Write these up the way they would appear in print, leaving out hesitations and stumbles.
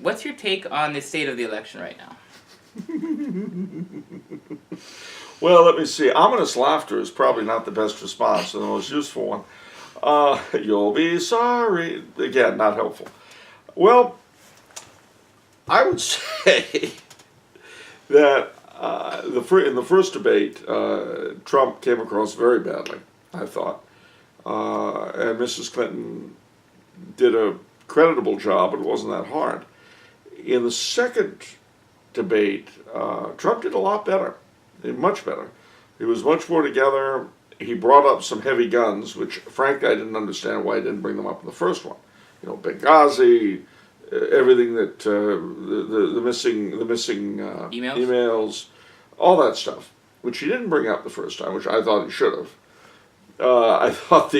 what's your take on the state of the election right now? Well, let me see. Ominous laughter is probably not the best response and the most useful one. You'll be sorry. Again, not helpful. Well, I would say that in the first debate, Trump came across very badly, I thought. And Mrs. Clinton did a creditable job, but it wasn't that hard. In the second debate, Trump did a lot better, much better. He was much more together. He brought up some heavy guns, which, frankly, I didn't understand why he didn't bring them up in the first one. You know, Benghazi, everything that the missing emails, all that stuff, which he didn't bring up the first time, which I thought he should have. I thought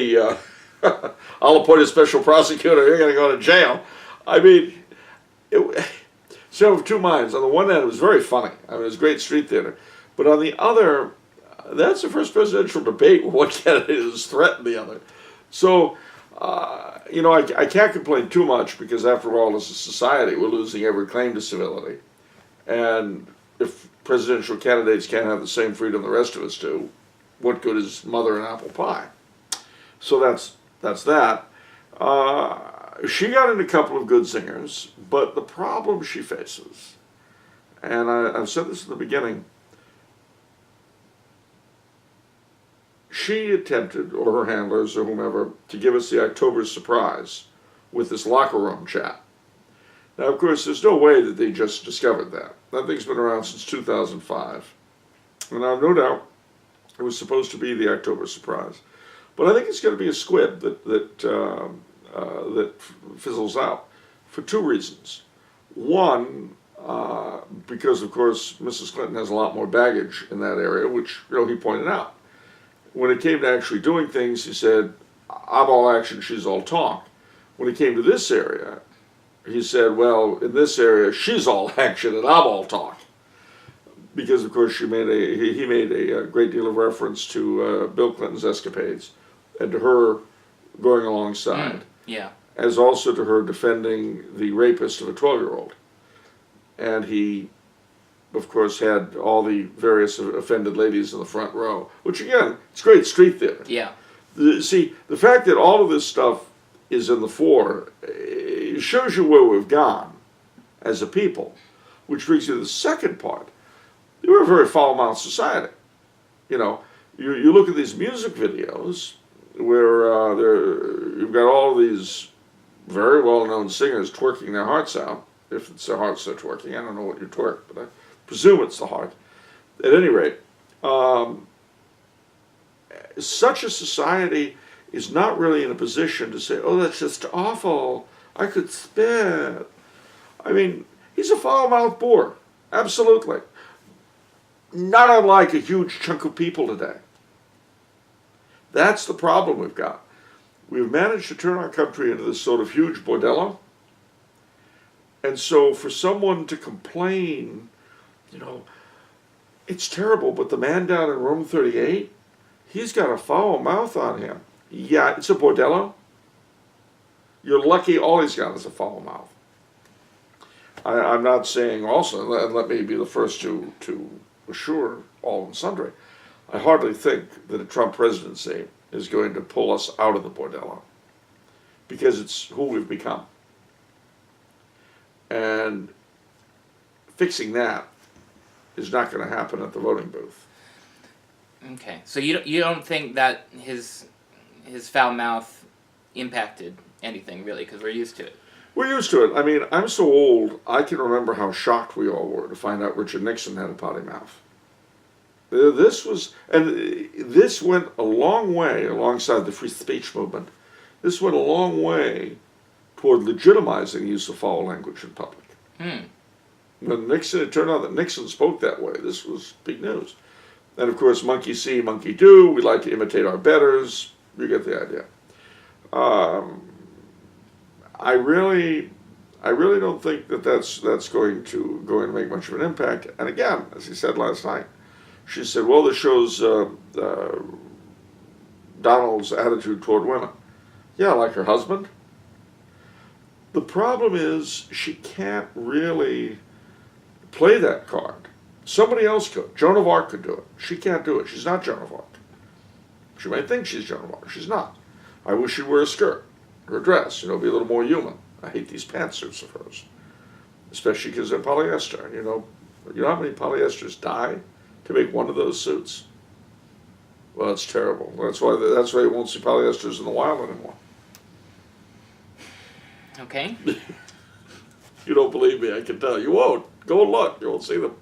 I'll appoint a special prosecutor. You're going to go to jail. I mean, so of two minds. On the one hand, it was very funny. I mean, it was great street theater. But on the other, that's the first presidential debate where one candidate has threatened the other. So, I can't complain too much because, after all, as a society, we're losing every claim to civility. And if presidential candidates can't have the same freedom the rest of us do, what good is mother and apple pie? So that's that. She got in a couple of good singers, but the problem she faces, and I've said this in the beginning, she attempted, or her handlers, or whomever, to give us the October surprise with this locker room chat. Now, of course, there's no way that they just discovered that. That thing's been around since 2005. And I have no doubt it was supposed to be the October surprise. But I think it's going to be a squib that fizzles out for two reasons. One, because, of course, Mrs. Clinton has a lot more baggage in that area, which he pointed out. When it came to actually doing things, he said, I'm all action, she's all talk. When it came to this area, he said, well, in this area, she's all action and I'm all talk. Because, of course, he made a great deal of reference to Bill Clinton's escapades and to her going alongside. Yeah. As also to her defending the rapist of a 12-year-old. And he, of course, had all the various offended ladies in the front row, which, again, it's great street theater. Yeah. See, the fact that all of this stuff is in the fore shows you where we've gone as a people, which brings you to the second part. We're a very foul-mouthed society. You look at these music videos where you've got all these very well-known singers twerking their hearts out. If it's their hearts they're twerking, I don't know what you twerk, but I presume it's the heart. At any rate, such a society is not really in a position to say, oh, that's just awful, I could spit. I mean, he's a foul-mouthed bore, absolutely. Not unlike a huge chunk of people today. That's the problem we've got. We've managed to turn our country into this sort of huge bordello. And so for someone to complain, it's terrible, but the man down in room 38, he's got a foul mouth on him. Yeah, it's a bordello. You're lucky all he's got is a foul mouth. I'm not saying also, and let me be the first to assure all and sundry, I hardly think that a Trump presidency is going to pull us out of the bordello, because it's who we've become. And fixing that is not going to happen at the voting booth. Okay, so you don't think that his foul mouth impacted anything, really, because we're used to it? We're used to it. I mean, I'm so old, I can remember how shocked we all were to find out Richard Nixon had a potty mouth. This went a long way, alongside the free speech movement, this went a long way toward legitimizing the use of foul language in public. When Nixon, it turned out that Nixon spoke that way. This was big news. And of course, monkey see, monkey do. We like to imitate our betters. You get the idea. I really don't think that that's going to make much of an impact. And again, as he said last night, she said, well, this shows Donald's attitude toward women. Yeah, like her husband. the problem is she can't really play that card. Somebody else could. Joan of Arc could do it. She can't do it. She's not Joan of Arc. She might think she's Joan of Arc. She's not. I wish she'd wear a skirt or a dress, be a little more human. I hate these pantsuits of hers, especially because they're polyester. You know how many polyesters die to make one of those suits? Well, it's terrible. That's why you won't see polyesters in the wild anymore. Okay. You don't believe me, I can tell. You won't. Go and look. You won't see them.